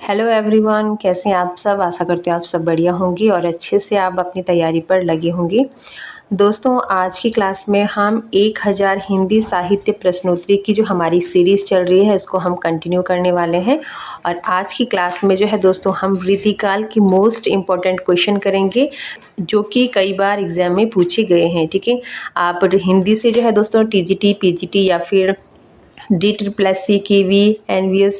Hello everyone, कैसे हैं आप सब। आशा करते हैं आप सब बढ़िया होंगी और अच्छे से आप अपनी तैयारी पर लगे होंगे। दोस्तों, आज की क्लास में हम 1000 हिंदी साहित्य प्रश्नोत्तरी की जो हमारी सीरीज़ चल रही है इसको हम कंटिन्यू करने वाले हैं। और आज की क्लास में जो है दोस्तों हम रीतिकाल की मोस्ट इम्पॉर्टेंट क्वेश्चन करेंगे जो कि कई बार एग्जाम में पूछे गए हैं। ठीक है, आप हिंदी से जो है दोस्तों टीजीटी, पीजीटी या फिर DSSC, कीवी, एनवीएस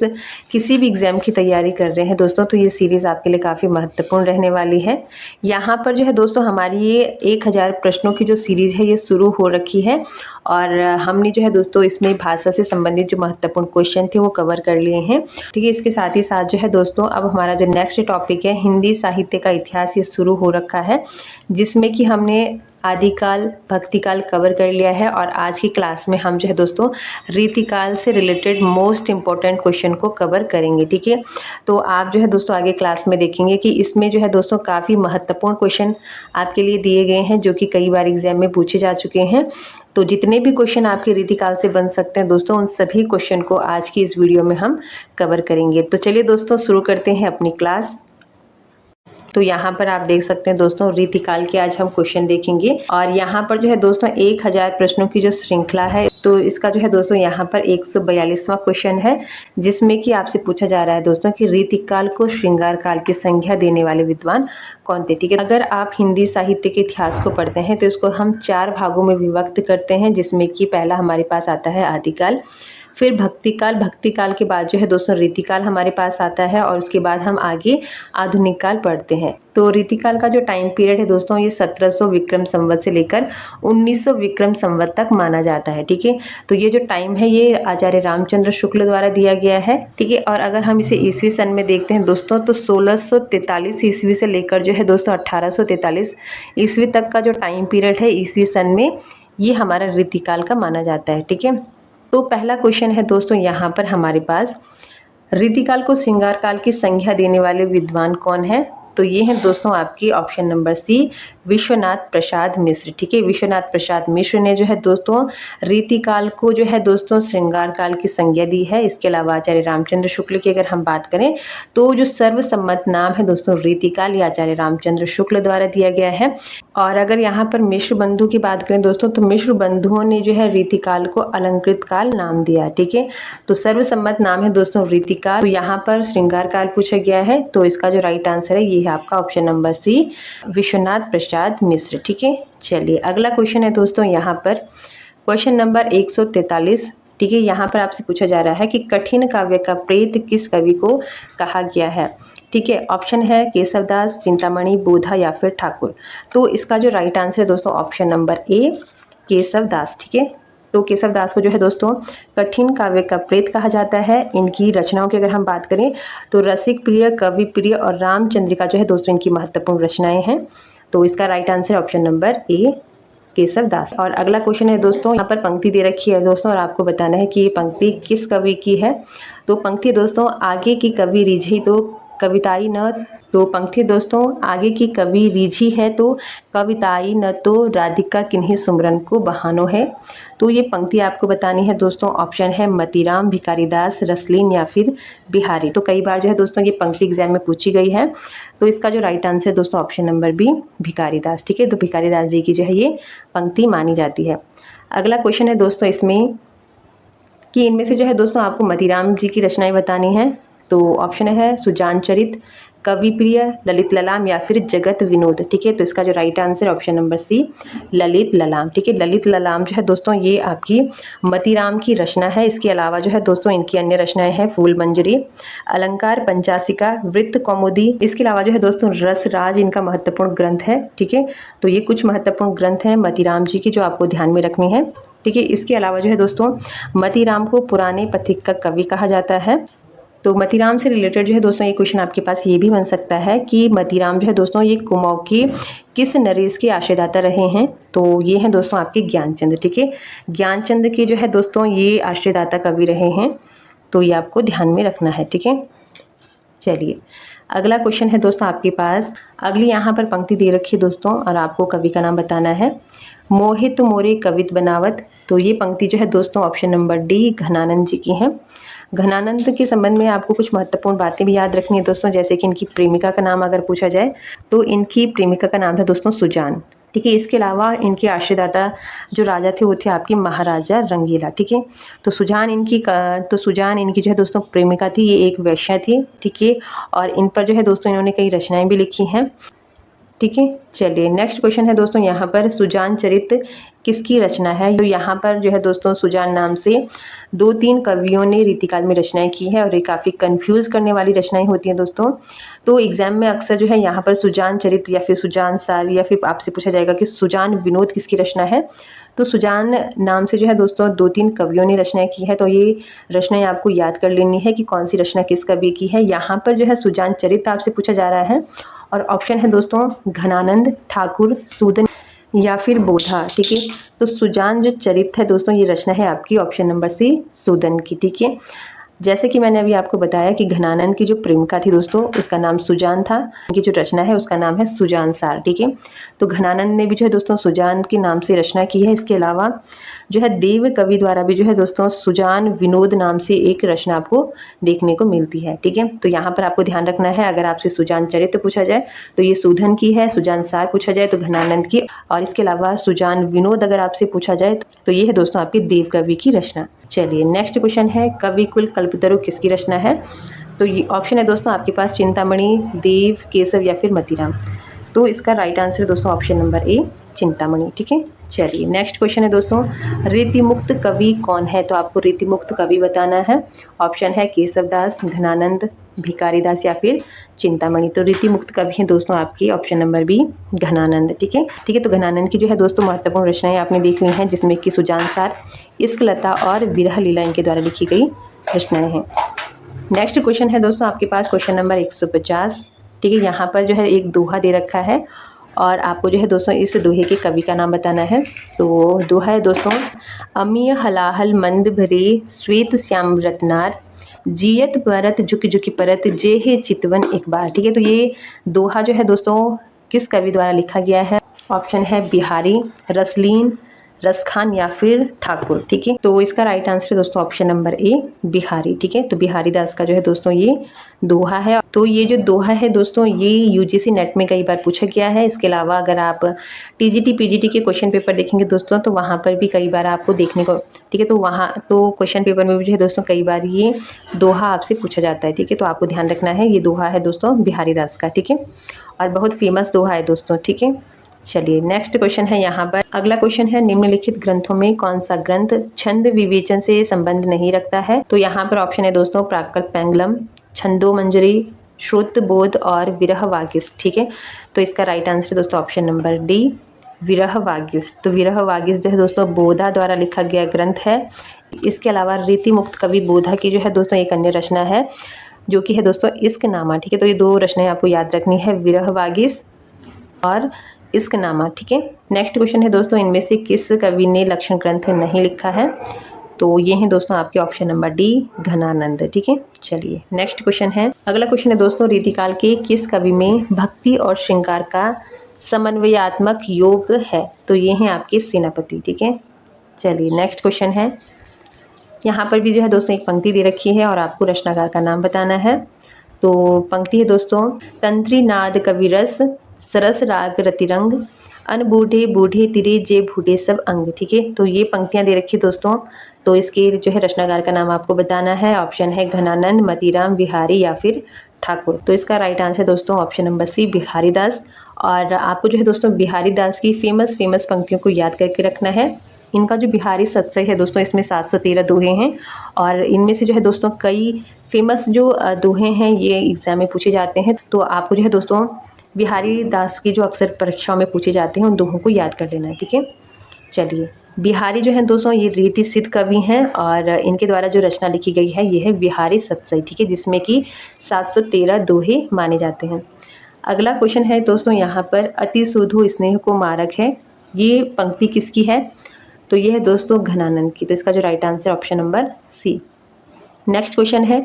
किसी भी एग्ज़ाम की तैयारी कर रहे हैं दोस्तों, तो ये सीरीज़ आपके लिए काफ़ी महत्वपूर्ण रहने वाली है। यहाँ पर जो है दोस्तों हमारी ये 1000 प्रश्नों की जो सीरीज़ है ये शुरू हो रखी है और हमने जो है दोस्तों इसमें भाषा से संबंधित जो महत्वपूर्ण क्वेश्चन थे वो कवर कर लिए हैं। ठीक है, इसके साथ ही साथ जो है दोस्तों अब हमारा जो नेक्स्ट टॉपिक है हिंदी साहित्य का इतिहास, ये शुरू हो रखा है जिसमें कि हमने आदिकाल, भक्तिकाल कवर कर लिया है और आज की क्लास में हम जो है दोस्तों रीतिकाल से रिलेटेड मोस्ट इम्पॉर्टेंट क्वेश्चन को कवर करेंगे। ठीक है, तो आप जो है दोस्तों आगे क्लास में देखेंगे कि इसमें जो है दोस्तों काफ़ी महत्वपूर्ण क्वेश्चन आपके लिए दिए गए हैं जो कि कई बार एग्जाम में पूछे जा चुके हैं। तो जितने भी क्वेश्चन आपके रीतिकाल से बन सकते हैं दोस्तों, उन सभी क्वेश्चन को आज की इस वीडियो में हम कवर करेंगे। तो चलिए दोस्तों शुरू करते हैं अपनी क्लास। तो यहाँ पर आप देख सकते हैं दोस्तों रीतिकाल के आज हम क्वेश्चन देखेंगे और यहाँ पर जो है दोस्तों 1000 प्रश्नों की जो श्रृंखला है तो इसका जो है दोस्तों यहाँ पर 142वां क्वेश्चन है जिसमें कि आपसे पूछा जा रहा है दोस्तों कि रीतिकाल को श्रृंगार काल की संज्ञा देने वाले विद्वान कौन थे। ठीक है, अगर आप हिंदी साहित्य के इतिहास को पढ़ते हैं तो इसको हम 4 भागों में विभक्त करते हैं जिसमें कि पहला हमारे पास आता है आदिकाल, फिर भक्तिकाल, भक्तिकाल के बाद जो है दोस्तों रीतिकाल हमारे पास आता है और उसके बाद हम आगे आधुनिक काल पढ़ते हैं। तो रीतिकाल का जो टाइम पीरियड है दोस्तों ये 1700 विक्रम संवत से लेकर 1900 विक्रम संवत तक माना जाता है। ठीक है, तो ये जो टाइम है ये आचार्य रामचंद्र शुक्ल द्वारा दिया गया है। ठीक है, और अगर हम इसे ईस्वी सन में देखते हैं दोस्तों तो 1643 ईस्वी से लेकर जो है दोस्तों 1843 ईस्वी तक का जो टाइम पीरियड है ईस्वी सन में ये हमारा रीतिकाल का माना जाता है। ठीक है, तो पहला क्वेश्चन है दोस्तों यहाँ पर हमारे पास रीतिकाल को श्रृंगार काल की संज्ञा देने वाले विद्वान कौन है। तो ये है दोस्तों आपकी ऑप्शन नंबर सी, विश्वनाथ प्रसाद मिश्र। ठीक है, विश्वनाथ प्रसाद मिश्र ने जो है दोस्तों रीतिकाल को जो है दोस्तों श्रृंगार काल की संज्ञा दी है। इसके अलावा आचार्य रामचंद्र शुक्ल की अगर हम बात करें तो जो सर्वसम्मत नाम है दोस्तों रीतिकाल, ये आचार्य रामचंद्र शुक्ल द्वारा दिया गया है। और अगर यहाँ पर मिश्र बंधु की बात करें दोस्तों तो मिश्र बंधुओं ने जो है रीतिकाल को अलंकृत काल नाम दिया। ठीक है, तो सर्वसम्मत नाम है दोस्तों रीतिकाल। तो यहाँ पर श्रृंगार काल पूछा गया है तो इसका जो राइट आंसर है ये है आपका ऑप्शन नंबर सी, विश्वनाथ प्रसाद मिश्र। ठीक है, चलिए अगला क्वेश्चन है दोस्तों यहाँ पर क्वेश्चन नंबर 143। ठीक है, यहाँ पर आपसे पूछा जा रहा है कि कठिन काव्य का प्रेत किस कवि को कहा गया है। ठीक है, ऑप्शन है केशवदास, चिंतामणि, बोधा या फिर ठाकुर। तो इसका जो राइट आंसर है दोस्तों ऑप्शन नंबर ए, केशवदास। ठीक है, तो केशवदास को जो है दोस्तों कठिन काव्य का प्रेत कहा जाता है। इनकी रचनाओं की अगर हम बात करें तो रसिक प्रिय, कवि प्रिय और रामचंद्रिका जो है दोस्तों इनकी महत्वपूर्ण रचनाएं हैं। तो इसका राइट आंसर ऑप्शन नंबर ए, केशवदास। और अगला क्वेश्चन है दोस्तों यहाँ पर पंक्ति दे रखी है दोस्तों और आपको बताना है कि ये पंक्ति किस कवि की है। तो पंक्ति दोस्तों आगे की कवि रिझी तो कविताई न, तो पंक्ति दोस्तों आगे की कवि रिझी है तो कविताई न तो राधिका किन्हीं सुमरन को बहानो है। तो ये पंक्ति आपको बतानी है दोस्तों, ऑप्शन है मतीराम, भिखारीदास, रसलीन या फिर बिहारी। तो कई बार जो है दोस्तों ये पंक्ति एग्जाम में पूछी गई है। तो इसका जो राइट आंसर है दोस्तों ऑप्शन नंबर बी, भिखारीदास। ठीक है, तो भिखारीदास जी की जो है ये पंक्ति मानी जाती है। अगला क्वेश्चन है दोस्तों इसमें कि इनमें से जो है दोस्तों आपको मतीराम जी की रचनाएं बतानी है। तो ऑप्शन है सुजान चरित, कवि प्रिय, ललित ललाम या फिर जगत विनोद। ठीक है, तो इसका जो राइट आंसर है ऑप्शन नंबर सी, ललित ललाम। ठीक है, ललित ललाम जो है दोस्तों ये आपकी मतीराम की रचना है। इसके अलावा जो है दोस्तों इनकी अन्य रचनाएं हैं फूल मंजरी, अलंकार पंचासिका, वृत्त कौमुदी। इसके अलावा जो है दोस्तों रसराज इनका महत्वपूर्ण ग्रंथ है। ठीक है, तो ये कुछ महत्वपूर्ण ग्रंथ हैं मतीराम जी की जो आपको ध्यान में रखनी है। ठीक है, इसके अलावा जो है दोस्तों मतीराम को पुराने पथिक का कवि कहा जाता है। तो मतीराम से रिलेटेड जो है दोस्तों ये क्वेश्चन आपके पास ये भी बन सकता है कि मतीराम जो है दोस्तों ये कुमाऊं के किस नरेश के आश्रयदाता रहे हैं। तो ये हैं दोस्तों आपके ज्ञानचंद। ठीक है, ज्ञानचंद के जो है दोस्तों ये आश्रयदाता कवि रहे हैं, तो ये आपको ध्यान में रखना है। ठीक है, चलिए अगला क्वेश्चन है दोस्तों आपके पास। अगली यहाँ पर पंक्ति दे रखी है दोस्तों और आपको कवि का नाम बताना है। मोहित मोरे कवित बनावत, तो ये पंक्ति जो है दोस्तों ऑप्शन नंबर डी, घनानंद जी की है। घनानंद के संबंध में आपको कुछ महत्वपूर्ण बातें भी याद रखनी है दोस्तों, जैसे कि इनकी प्रेमिका का नाम अगर पूछा जाए तो इनकी प्रेमिका का नाम था दोस्तों सुजान। ठीक है, इसके अलावा इनके आश्रयदाता जो राजा थे वो थे आपके महाराजा रंगीला। ठीक है, तो सुजान इनकी जो है दोस्तों प्रेमिका थी, ये एक वैश्या थी। ठीक है, और इन पर जो है दोस्तों इन्होंने कई रचनाएं भी लिखी हैं। ठीक है, चलिए नेक्स्ट क्वेश्चन है दोस्तों, यहाँ पर सुजान चरित किसकी रचना है? तो यहाँ पर जो है दोस्तों सुजान नाम से 2-3 कवियों ने रीतिकाल में रचनाएं की है और ये काफ़ी कंफ्यूज करने वाली रचनाएं होती हैं दोस्तों। तो एग्जाम में अक्सर जो है यहाँ पर सुजान चरित या फिर सुजान सार या फिर आपसे पूछा जाएगा कि सुजान विनोद किसकी रचना है। तो सुजान नाम से जो है दोस्तों 2-3 कवियों ने रचनाएं की है, तो ये रचनाएं आपको याद कर लेनी है कि कौन सी रचना किस कवि की है। यहाँ पर जो है सुजान चरित आपसे पूछा जा रहा है और ऑप्शन है दोस्तों घनानंद, ठाकुर, सूदन या फिर बोधा। ठीक है, तो सुजान जो चरित है दोस्तों ये रचना है आपकी ऑप्शन नंबर सी सूदन की। ठीक है, जैसे कि मैंने अभी आपको बताया कि घनानंद की जो प्रेमिका थी दोस्तों उसका नाम सुजान था, उनकी जो रचना है उसका नाम है सुजान सार। ठीक है, तो घनानंद ने भी जो है दोस्तों सुजान के नाम से रचना की है। इसके अलावा जो है देव कवि द्वारा भी जो है दोस्तों सुजान विनोद नाम से एक रचना आपको देखने को मिलती है। ठीक है, तो यहाँ पर आपको ध्यान रखना है, अगर आपसे सुजान चरित्र पूछा जाए तो ये सूदन की है, सुजान सार पूछा जाए तो घनानंद की, और इसके अलावा सुजान विनोद अगर आपसे पूछा जाए तो ये है दोस्तों आपके देव कवि की रचना। चलिए नेक्स्ट क्वेश्चन है, कवि कुल कल्पतरु किसकी रचना है? तो ये ऑप्शन है दोस्तों आपके पास चिंतामणि, देव, केशव या फिर मतीराम। तो इसका राइट आंसर है दोस्तों ऑप्शन नंबर ए चिंतामणि। ठीक है, चलिए नेक्स्ट क्वेश्चन है दोस्तों, रीतिमुक्त कवि कौन है? तो आपको रीतिमुक्त कवि बताना है। ऑप्शन है केशवदास, घनानंद, भिखारीदास या फिर चिंतामणि। तो रीतिमुक्त कवि हैं दोस्तों आपकी ऑप्शन नंबर बी घनानंद। ठीक है, तो घनानंद की जो है दोस्तों महत्वपूर्ण रचनाएं आपने देख ली हैं, जिसमें कि सुजान सार, इश्कलता और विरह लीला इनके द्वारा लिखी गई रचनाएं हैं। नेक्स्ट क्वेश्चन है दोस्तों आपके पास क्वेश्चन नंबर 150। ठीक है, यहाँ पर जो है एक दोहा दे रखा है और आपको जो है दोस्तों इस दोहे के कवि का नाम बताना है। तो दोहा है दोस्तों, अमीय हलाहल मंद भरे श्वेत श्याम रत्नार, जियत परत झुक झुक परत जे हे चितवन एक बार। ठीक है, तो ये दोहा जो है दोस्तों किस कवि द्वारा लिखा गया है? ऑप्शन है बिहारी, रसलीन, रसखान या फिर ठाकुर। ठीक है, तो इसका राइट आंसर है दोस्तों ऑप्शन नंबर ए बिहारी। ठीक है, तो बिहारी दास का जो है दोस्तों ये दोहा है। तो ये जो दोहा है दोस्तों ये यूजीसी नेट में कई बार पूछा गया है। इसके अलावा अगर आप टीजीटी पीजीटी के क्वेश्चन पेपर देखेंगे दोस्तों तो वहाँ पर भी कई बार आपको देखने को, ठीक है, तो वहाँ तो क्वेश्चन पेपर में भी जो है दोस्तों कई बार ये दोहा आपसे पूछा जाता है। ठीक है, तो आपको ध्यान रखना है, ये दोहा है दोस्तों बिहारी दास का। ठीक है, और बहुत फेमस दोहा है दोस्तों। ठीक है, चलिए नेक्स्ट क्वेश्चन है यहाँ पर, अगला क्वेश्चन है, निम्नलिखित ग्रंथों में कौन सा ग्रंथ छंद विवेचन से संबंध नहीं रखता है? तो यहाँ पर ऑप्शन है दोस्तों प्राकृत पैंगलम, छंदो मंजरी, श्रुत बोध और विरह वागिस। ठीक है, तो इसका राइट आंसर दोस्तों ऑप्शन नंबर डी विरह वागिस। तो विरह वागिस जो है दोस्तों बोधा द्वारा लिखा गया ग्रंथ है। इसके अलावा रीति मुक्त कवि बोधा की जो है दोस्तों एक अन्य रचना है जो कि है दोस्तों इश्कनामा। ठीक है, तो ये दो रचनाएं आपको याद रखनी है, विरह वागिस और इश्कनामा। ठीक है, नेक्स्ट क्वेश्चन है दोस्तों, इनमें से किस कवि ने लक्षण ग्रंथ नहीं लिखा है? तो ये है दोस्तों आपके ऑप्शन नंबर डी घनानंद। ठीक है, चलिए नेक्स्ट क्वेश्चन है, अगला क्वेश्चन है दोस्तों, रीतिकाल के किस कवि में भक्ति और श्रृंगार का समन्वयात्मक योग है? तो ये हैं आपके सेनापति। ठीक है, चलिए नेक्स्ट क्वेश्चन है, यहाँ पर भी जो है दोस्तों एक पंक्ति दे रखी है और आपको रचनाकार का नाम बताना है। तो पंक्ति है दोस्तों, तंत्री नाद कविरस सरस राग रतिरंग, अन बूढ़े बूढ़े तिरे जे बूढ़े सब अंग। ठीक है, तो ये पंक्तियां दे रखी दोस्तों, तो इसके जो है रचनाकार का नाम आपको बताना है। ऑप्शन है घनानंद, मतीराम, बिहारी या फिर ठाकुर। तो इसका राइट आंसर दोस्तों ऑप्शन नंबर सी बिहारी दास। और आपको जो है दोस्तों बिहारी दास की फेमस पंक्तियों को याद करके रखना है। इनका जो बिहारी सत्सई है दोस्तों इसमें 713 दोहे हैं और इनमें से जो है दोस्तों कई फेमस जो दोहे हैं ये एग्जाम में पूछे जाते हैं। तो आपको जो है दोस्तों बिहारी दास की जो अक्सर परीक्षाओं में पूछे जाते हैं उन दोहों को याद कर लेना है। ठीक है, चलिए बिहारी जो है दोस्तों ये रीति सिद्ध कवि हैं और इनके द्वारा जो रचना लिखी गई है ये है बिहारी सत्सई। ठीक है, जिसमें कि 713 दोहे माने जाते हैं। अगला क्वेश्चन है दोस्तों, यहाँ पर अति सुधु स्नेह को मारक है, ये पंक्ति किसकी है? तो ये है दोस्तों घनानंद की। तो इसका जो right answer option number C. Next question है,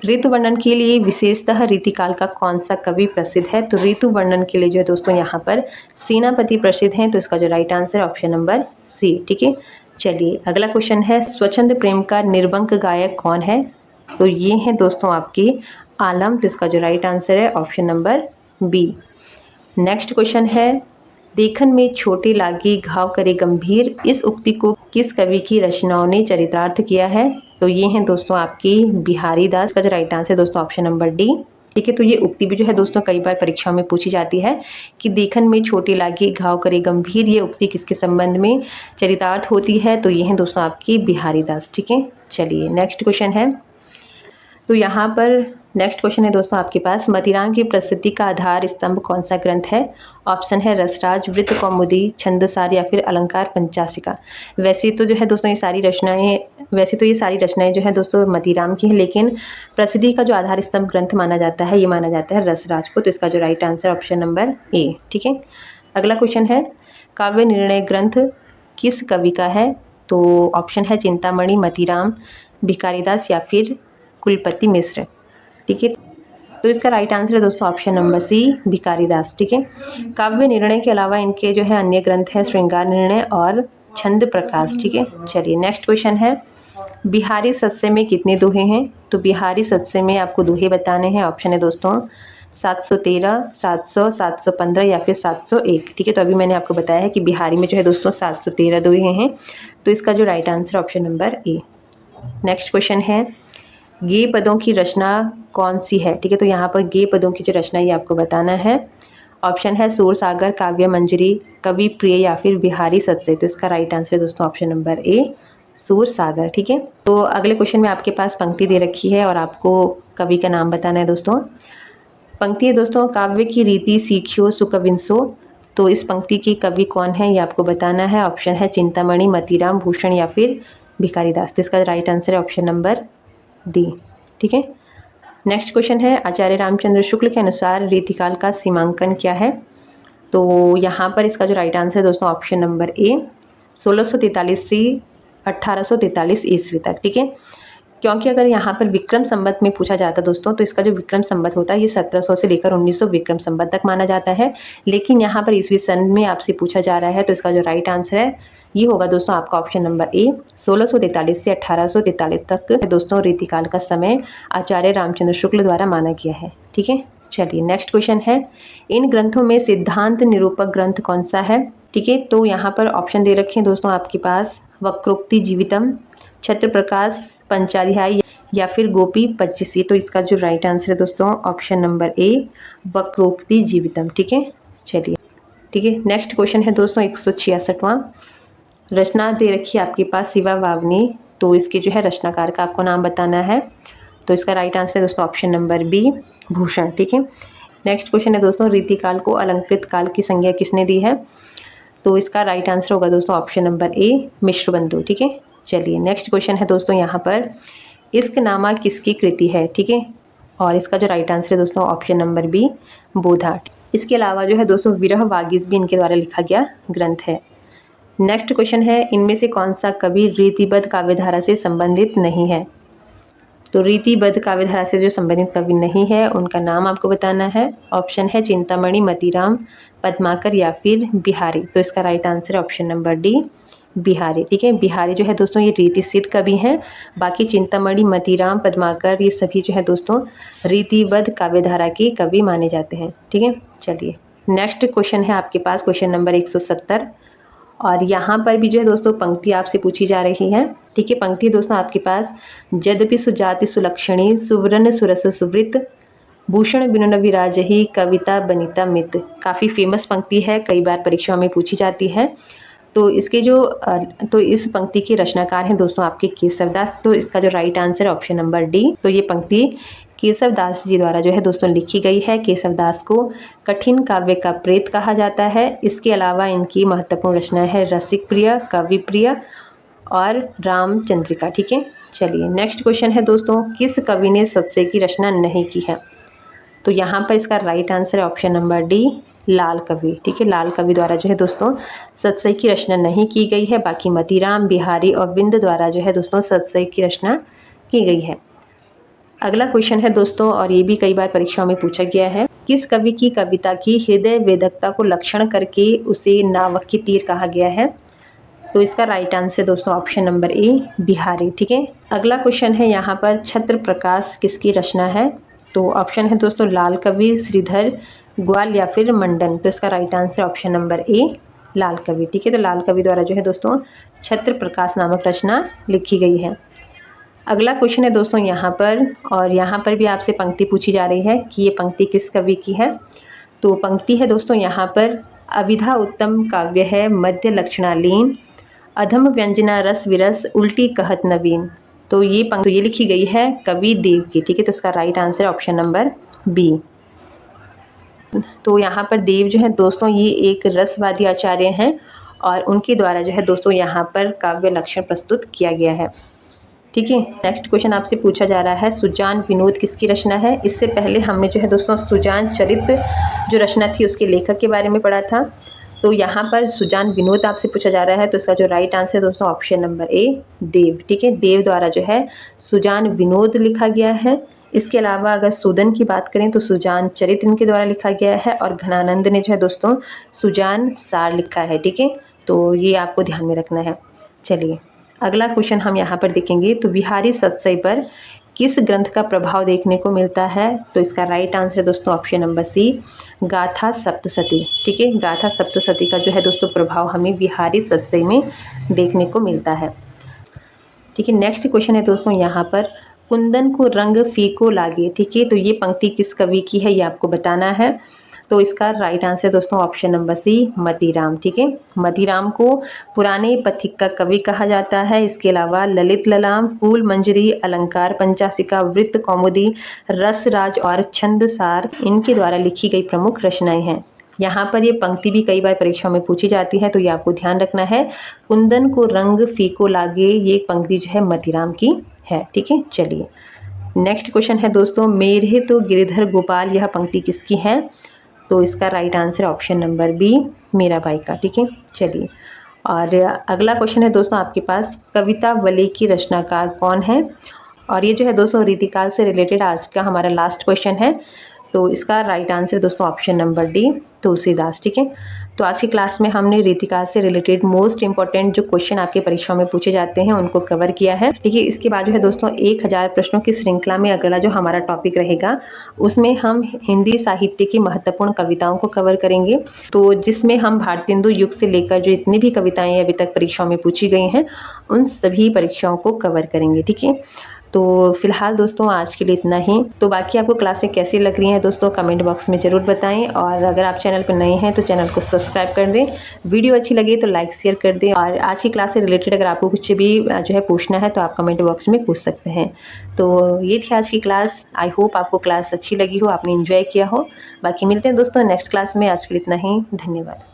ऋतु वर्णन के लिए विशेषतः रीतिकाल का कौन सा कवि प्रसिद्ध है? तो ऋतु वर्णन के लिए जो है दोस्तों यहाँ पर सेनापति प्रसिद्ध हैं। तो इसका जो right answer option number C. ठीक है, चलिए अगला क्वेश्चन है, स्वच्छंद प्रेम का निर्बंक गायक कौन है? तो ये है दोस्तों आपकी आलम। तो इसका जो राइट आंसर है option number B. Next question है, देखन में छोटे लागी घाव करे गंभीर, इस उक्ति को किस कवि की रचनाओं ने चरितार्थ किया है? तो ये है दोस्तों आपकी बिहारी दास। का जो राइट आंसर है दोस्तों ऑप्शन नंबर डी। ठीक है, तो ये उक्ति भी जो है दोस्तों कई बार परीक्षाओं में पूछी जाती है कि देखन में छोटे लागी घाव करे गंभीर, ये उक्ति किसके संबंध में चरितार्थ होती है? तो ये है दोस्तों आपकी बिहारी दास। ठीक है, चलिए नेक्स्ट क्वेश्चन है। तो यहाँ पर नेक्स्ट क्वेश्चन है दोस्तों आपके पास, मदिराम की प्रसिद्धि का आधार स्तंभ कौन सा ग्रंथ है? ऑप्शन है रसराज, वृत्त कौमुदी, छंदसार या फिर अलंकार पंचासिका। वैसे तो जो है दोस्तों ये सारी रचनाएं जो है दोस्तों मदिराम की हैं, लेकिन प्रसिद्धि का जो आधार स्तंभ ग्रंथ माना जाता है, ये माना जाता है रसराज को। तो इसका जो राइट आंसर ऑप्शन नंबर ए। ठीक है, अगला क्वेश्चन है, काव्य निर्णय ग्रंथ किस कवि का है? तो ऑप्शन है चिंतामणि, मतीराम, भिखारीदास या फिर कुलपति मिश्र। ठीक है, तो इसका राइट आंसर है दोस्तों ऑप्शन नंबर सी, भिखारीदास। ठीक है, काव्य निर्णय के अलावा इनके जो है अन्य ग्रंथ है श्रृंगार निर्णय और छंद प्रकाश। ठीक है, चलिए नेक्स्ट क्वेश्चन है, बिहारी सत्स्य में कितने दोहे हैं? तो बिहारी सत्स्य में आपको दोहे बताने हैं। ऑप्शन है दोस्तों 713, 700, 715 या फिर 701। ठीक है, तो अभी मैंने आपको बताया है कि बिहारी में जो है दोस्तों 713 दोहे हैं। तो इसका जो राइट आंसर ऑप्शन नंबर ए। नेक्स्ट क्वेश्चन है, गे पदों की रचना कौन सी है? ठीक है, तो यहाँ पर गे पदों की जो रचना ये आपको बताना है। ऑप्शन है सूरसागर, काव्य मंजरी, कवि प्रिय या फिर बिहारी सत्स्य। तो इसका राइट आंसर है दोस्तों ऑप्शन नंबर ए, सूरसागर। ठीक है, तो अगले क्वेश्चन में आपके पास पंक्ति दे रखी है और आपको कवि का नाम बताना है दोस्तों। पंक्ति है दोस्तों, काव्य की रीति सीखियो सुकविंसो। तो इस पंक्ति की कवि कौन है ये आपको बताना है। ऑप्शन है चिंतामणि, मतीराम, भूषण या फिर भिखारीदास। तो इसका राइट आंसर है ऑप्शन नंबर डी। ठीक है, नेक्स्ट क्वेश्चन है, आचार्य रामचंद्र शुक्ल के अनुसार रीतिकाल का सीमांकन क्या है? तो यहाँ पर इसका जो राइट आंसर है दोस्तों ऑप्शन नंबर ए, 1643 से 1843 ईस्वी तक। ठीक है, क्योंकि अगर यहाँ पर विक्रम संवत में पूछा जाता दोस्तों, तो इसका जो विक्रम संवत होता है ये 1700 से लेकर 1900 विक्रम संवत तक माना जाता है। लेकिन यहाँ पर ईस्वी सन में आपसे पूछा जा रहा है, तो इसका जो राइट आंसर है ये होगा दोस्तों आपका ऑप्शन नंबर ए, 1643 से 1843 तक दोस्तों रीतिकाल का समय आचार्य रामचंद्र शुक्ल द्वारा माना गया है। ठीक है, चलिए नेक्स्ट क्वेश्चन है, इन ग्रंथों में सिद्धांत निरूपक ग्रंथ कौन सा है? ठीक है, तो यहाँ पर ऑप्शन दे रखे हैं दोस्तों आपके पास, वक्रोक्ति जीवितम, छत्र प्रकाश पंचाध्याय या फिर गोपी पच्चीसी। तो इसका जो राइट आंसर है दोस्तों ऑप्शन नंबर ए, वक्रोक्ति जीवितम। ठीक है, चलिए ठीक है, नेक्स्ट क्वेश्चन है दोस्तों 166वां, रचना दे रखी है आपके पास शिवा वावनी। तो इसके जो है रचनाकार का आपको नाम बताना है। तो इसका राइट आंसर है दोस्तों ऑप्शन नंबर बी, भूषण। ठीक है, नेक्स्ट क्वेश्चन है दोस्तों, रीतिकाल को अलंकृत काल की संज्ञा किसने दी है? तो इसका राइट आंसर होगा दोस्तों ऑप्शन नंबर ए, मिश्रबंधु। ठीक है, चलिए नेक्स्ट क्वेश्चन है दोस्तों यहाँ पर, इश्कनामा किसकी कृति है? ठीक है, और इसका जो राइट आंसर है दोस्तों ऑप्शन नंबर बी, बोधा। इसके अलावा जो है दोस्तों विरह वागीश भी इनके द्वारा लिखा गया ग्रंथ है। नेक्स्ट क्वेश्चन है, इनमें से कौन सा कवि रीतिबद्ध काव्यधारा से संबंधित नहीं है? तो रीतिबद्ध काव्यधारा से जो संबंधित कवि नहीं है उनका नाम आपको बताना है। ऑप्शन है चिंतामणि, मतीराम, पद्माकर या फिर बिहारी। तो इसका राइट आंसर है ऑप्शन नंबर डी, बिहारी। ठीक है, बिहारी जो है दोस्तों ये रीति सिद्ध कवि हैं। बाकी चिंतामणि, मतीराम, पद्माकर ये सभी जो है दोस्तों रीतिबद्ध काव्यधारा के कवि माने जाते हैं। ठीक है, चलिए नेक्स्ट क्वेश्चन है आपके पास क्वेश्चन नंबर 170 और यहाँ पर भी जो है दोस्तों पंक्ति आपसे पूछी जा रही है। ठीक है, पंक्ति दोस्तों आपके पास, यद्यपि सुजाति सुलक्षणी, सुवर्ण सुरस सुवृत, भूषण बिनुन विराजही, कविता बनिता मित। काफ़ी फेमस पंक्ति है, कई बार परीक्षाओं में पूछी जाती है। तो इसके जो तो इस पंक्ति के रचनाकार हैं दोस्तों आपके केशवदास। तो इसका जो राइट आंसर है ऑप्शन नंबर डी। तो ये पंक्ति केशवदास जी द्वारा जो है दोस्तों लिखी गई है। केशवदास को कठिन काव्य का प्रेत कहा जाता है। इसके अलावा इनकी महत्वपूर्ण रचना है रसिक प्रिय, कवि प्रिय और रामचंद्रिका। ठीक है, चलिए नेक्स्ट क्वेश्चन है दोस्तों, किस कवि ने सत्स्य की रचना नहीं की है? तो यहाँ पर इसका राइट आंसर है ऑप्शन नंबर डी, लाल कवि। ठीक है, लाल कवि द्वारा जो है दोस्तों सत्स्य की रचना नहीं की गई है। बाकी मतीराम, बिहारी और बिंद द्वारा जो है दोस्तों सत्स्य की रचना की गई है। अगला क्वेश्चन है दोस्तों, और ये भी कई बार परीक्षाओं में पूछा गया है, किस कवि की कविता की हृदय वेदकता को लक्षण करके उसे नावक की तीर कहा गया है? तो इसका राइट आंसर दोस्तों ऑप्शन नंबर ए बिहारी। ठीक है, अगला क्वेश्चन है यहाँ पर छत्र प्रकाश किसकी रचना है? तो ऑप्शन है दोस्तों लाल कवि, श्रीधर, ग्वाल या फिर मंडन। तो इसका right answer option number A Lal Kavi. ठीक है, तो लाल कवि द्वारा जो है दोस्तों छत्र प्रकाश नामक रचना लिखी गई है। अगला क्वेश्चन है दोस्तों यहाँ पर, और यहाँ पर भी आपसे पंक्ति पूछी जा रही है कि ये पंक्ति किस कवि की है। तो पंक्ति है दोस्तों यहाँ पर, अविधा उत्तम काव्य है, मध्य लक्षणालीन, अधम व्यंजना रस विरस, उल्टी कहत नवीन। तो ये पंक्ति ये लिखी गई है कवि देव की। ठीक है, तो इसका right answer option number B. तो यहाँ पर देव जो है दोस्तों ये एक रसवादी आचार्य हैं और उनके द्वारा जो है दोस्तों यहाँ पर काव्य लक्षण प्रस्तुत किया गया है। ठीक है, नेक्स्ट क्वेश्चन आपसे पूछा जा रहा है सुजान विनोद किसकी रचना है? इससे पहले हमने जो है दोस्तों सुजान चरित्र जो रचना थी उसके लेखक के बारे में पढ़ा था। तो यहाँ पर सुजान विनोद आपसे पूछा जा रहा है, तो इसका जो राइट आंसर है दोस्तों ऑप्शन नंबर ए देव। ठीक है, देव द्वारा जो है सुजान विनोद लिखा गया है। इसके अलावा अगर सुदन की बात करें तो सुजान चरित्र इनके द्वारा लिखा गया है और घनानंद ने जो है दोस्तों सुजान सार लिखा है। ठीक है, तो ये आपको ध्यान में रखना है। चलिए अगला क्वेश्चन हम यहाँ पर देखेंगे, तो बिहारी सतसई पर किस ग्रंथ का प्रभाव देखने को मिलता है? तो इसका राइट आंसर दोस्तों ऑप्शन नंबर सी गाथा सप्तशती। ठीक है, गाथा सप्तशती का जो है दोस्तों प्रभाव हमें बिहारी सतसई में देखने को मिलता है। ठीक है, नेक्स्ट क्वेश्चन है दोस्तों यहाँ पर, कुंदन को रंग फीको लागे। ठीक है, तो ये पंक्ति किस कवि की है ये आपको बताना है। तो इसका राइट आंसर दोस्तों ऑप्शन नंबर सी मतीराम। ठीक है, मतीराम को पुराने पथिक का कवि कहा जाता है। इसके अलावा ललित ललाम, फूल मंजरी, अलंकार पंचासिका, वृत्त कौमुदी, रसराज और छंदसार इनके द्वारा लिखी गई प्रमुख रचनाएं हैं। यहाँ पर ये पंक्ति भी कई बार परीक्षा में पूछी जाती है, तो ये आपको ध्यान रखना है। कुंदन को रंग फीको लागे, ये पंक्ति जो है मतीराम की है। ठीक है, चलिए नेक्स्ट क्वेश्चन है दोस्तों, मेरे तो गिरिधर गोपाल, यह पंक्ति किसकी है? तो इसका right answer option number B Mirabai का। ठीक है, चलिए और अगला क्वेश्चन है दोस्तों आपके पास, कविता वलय की रचनाकार कौन है? और ये जो है दोस्तों रीतिकाल से रिलेटेड आज का हमारा लास्ट क्वेश्चन है। तो इसका राइट आंसर दोस्तों ऑप्शन नंबर डी तुलसीदास। ठीक है, तो आज की क्लास में हमने रीतिकाल से रिलेटेड मोस्ट इंपॉर्टेंट जो क्वेश्चन आपके परीक्षा में पूछे जाते हैं उनको कवर किया है। ठीक है, इसके बाद जो है दोस्तों 1000 प्रश्नों की श्रृंखला में अगला जो हमारा टॉपिक रहेगा उसमें हम हिंदी साहित्य की महत्वपूर्ण कविताओं को कवर करेंगे। तो जिसमें हम भारतेंदु युग से लेकर जो इतनी भी कविताएं अभी तक परीक्षाओं में पूछी गई हैं उन सभी परीक्षाओं को कवर करेंगे। ठीक है, तो फिलहाल दोस्तों आज के लिए इतना ही। तो बाकी आपको क्लासें कैसी लग रही हैं दोस्तों कमेंट बॉक्स में ज़रूर बताएं, और अगर आप चैनल पर नए हैं तो चैनल को सब्सक्राइब कर दें, वीडियो अच्छी लगे तो लाइक शेयर कर दें, और आज की क्लास से रिलेटेड अगर आपको कुछ भी जो है पूछना है तो आप कमेंट बॉक्स में पूछ सकते हैं। तो ये थी आज की क्लास। आई होप आपको क्लास अच्छी लगी हो, आपने इन्जॉय किया हो। बाकी मिलते हैं दोस्तों नेक्स्ट क्लास में। आज के लिए इतना ही, धन्यवाद।